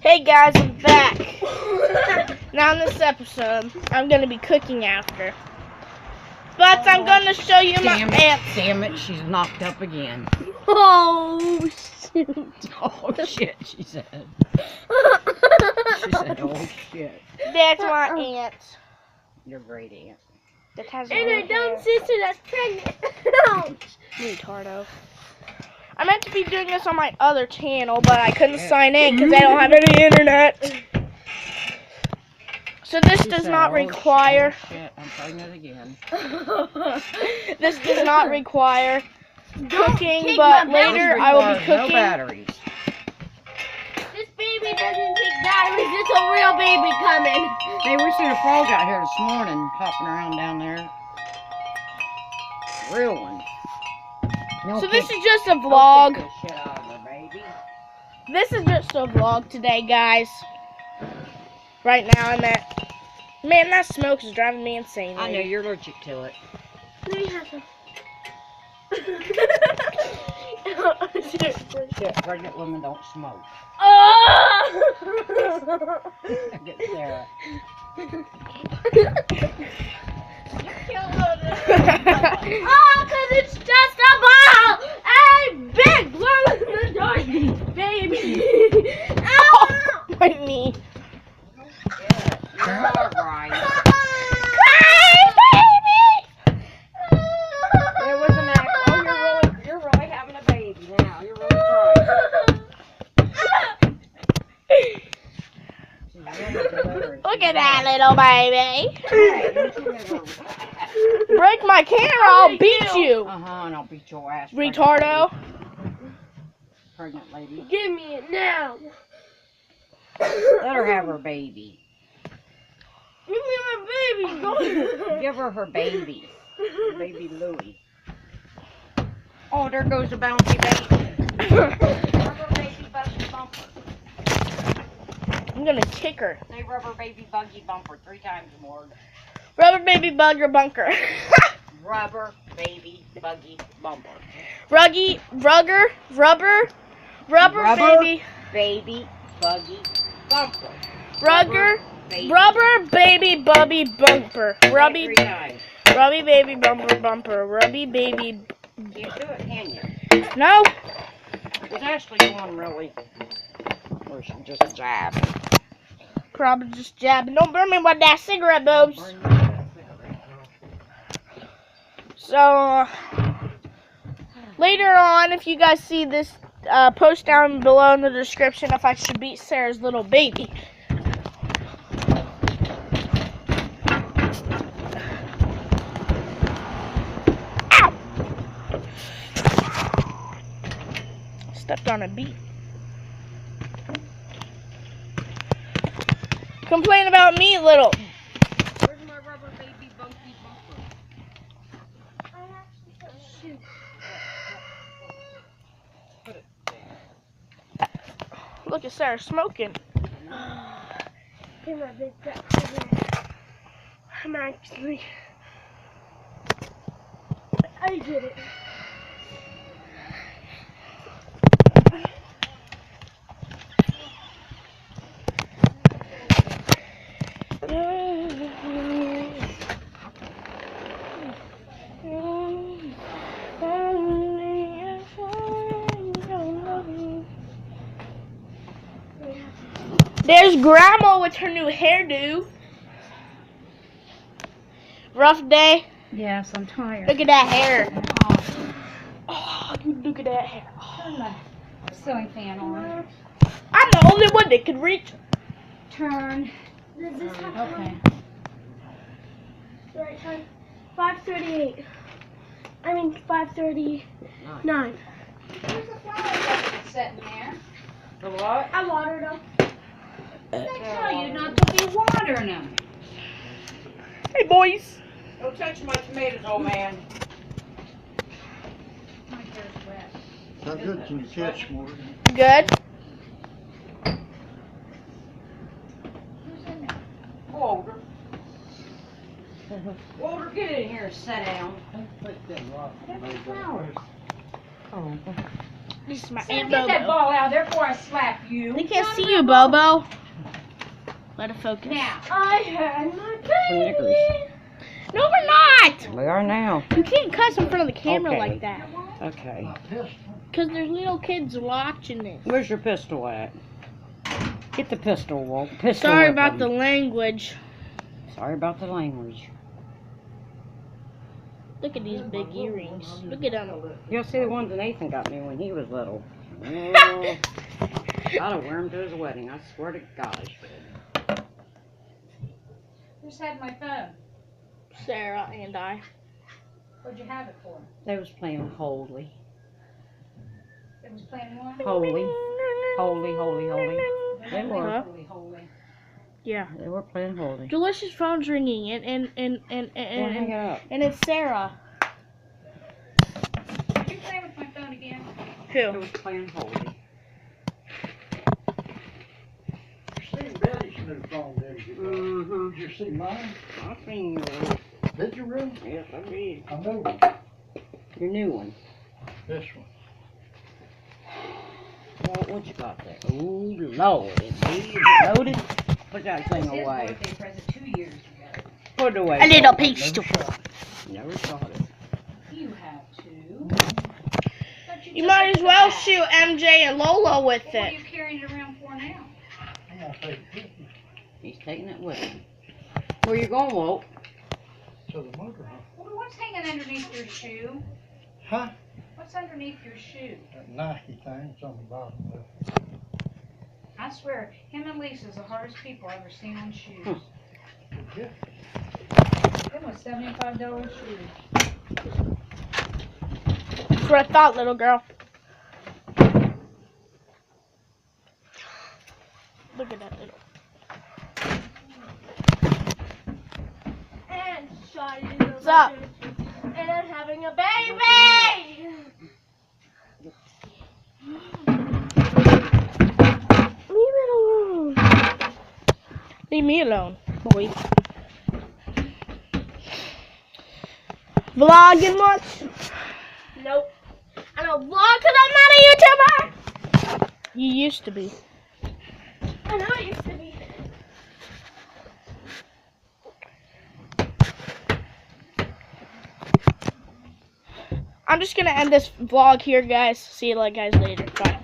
Hey guys, I'm back. Now in this episode, I'm going to be cooking after. But I'm going to show you my aunt. Damn it, she's knocked up again. Oh, shoot. Oh, shit, she said. She said, oh, shit. That's my aunt. Your great aunt. That has And long a dumb hair. sister that's pregnant. Retardo. I meant to be doing this on my other channel, but I couldn't sign in because I don't have any internet. So this She does said, not oh, require. Shit, I'm pregnant again. This does not require cooking, kick but my later This I will be requires no cooking. batteries. This baby doesn't take batteries. It's a real baby coming. Hey, we seen a frog out here this morning, hopping around down there. Real one. So this is just a vlog. Don't kick the shit out of her, baby. This is just a vlog today, guys. Right now I'm at. Man, that smoke is driving me insane. I know you're allergic to it. Let me have some. Shit, pregnant women don't smoke. Oh! Get Sarah. Oh, 'cause it's just a ball! A big glow-in-the-dark baby! Oh, my knee. You're alright. Cry, baby! It was an act. Oh, you're really having a baby now. You're really trying. Look at that little baby. Hey, Break my camera, I'll beat you. and I'll beat your ass. Retardo. Pregnant lady. Give me it now! Let her have her baby. Give me my baby! Give her her baby. Baby Louie. Oh, there goes the bouncy baby. Rubber baby buggy bumper. I'm gonna kick her. Say rubber baby buggy bumper 3 times more. Rubber baby bugger bunker. Rubber baby buggy bumper. Rubber baby. Baby buggy bumper. Rubber Baby. baby bubby bumper. Say it Rubby 3 times. baby bumper. Rubby baby. Can't do it, can you? No. Was Ashley going really? Or she just jabbed? Probably just jabbing. Don't burn me with that cigarette, boobs. So later on, if you guys see this, post down below in the description if I should beat Sarah's little baby. Ow! Stepped on a beat. Complain about me, little. Where's my rubber baby buggy bumper? Put it there. Look at Sarah smoking. Give my big fat baby. I'm actually... I did it. There's Grandma with her new hairdo. Rough day. Yes, I'm tired. Look at that hair. Oh, look at that hair. Turn the ceiling fan on. I'm the only one that can reach. Turn. Does this have Okay. the right time? 5:38. I mean 5:39. There's a flower sitting there. The what? I watered them. They tell you not to be watering them. Hey, boys. Don't touch my tomatoes, old man. My hair's wet. How good can you catch, Morgan? Good. Who's in there? Walter. Walter, get in here and sit down. Take that rock Look and at the lay down. flowers. Oh. This is my So Aunt get that Bobo. ball out there before I slap you. They can't see you, Bobo. Let it focus. Now. I had my Knickers. baby. No, we're not. We are now. You can't cuss in front of the camera Okay. like that. Okay. My pistol. Because there's little kids watching this. Where's your pistol at? Get the pistol, Walt. Pistol Sorry with about the them. language. Sorry about the language. Look at these big earrings. Look at them. You'll see the ones that Nathan got me when he was little. Oh, I'd have wear them to his wedding. I swear to God I should. Who's had my phone? Sarah and I. What'd you have it for? They was playing Holy. They was playing what? Holy. They were. Huh? Yeah. They were playing Holy. Delicious phone's ringing and Well, hang it up. and it's Sarah. Did you play with my phone again? It Who? was playing Holy. Seen Betty's new phone, did you? Mm-hmm. Did you see mine? I've seen yours. Did you really? Yes, I did. I know Your new one. this one. Well, what you got there? Ooh, Lord. Is it loaded? Put that thing away. Present 2 years ago. Put it away. A little Walt. piece too. Never shot. Never shot it. You have to. You might as well shoot MJ and Lola with What are it. you carrying it around for now? I'm gonna take it He's taking it with him. Where you going, Walt? to the motorhome. Well, what's hanging underneath your shoe? Huh? What's underneath your shoe? That Nike thing's on the bottom of it. I swear, him and Lisa's the hardest people I've ever seen on shoes. Yeah. Them was $75 shoes. That's what I thought, little girl. Look at that little. And shot it in What's up? And having a baby! Leave it alone. Leave me alone, boy. Vlogging much? Nope. I don't vlog because I'm not a YouTuber! You used to be. I know I used to be. I'm just gonna end this vlog here, guys. See you guys later. Bye.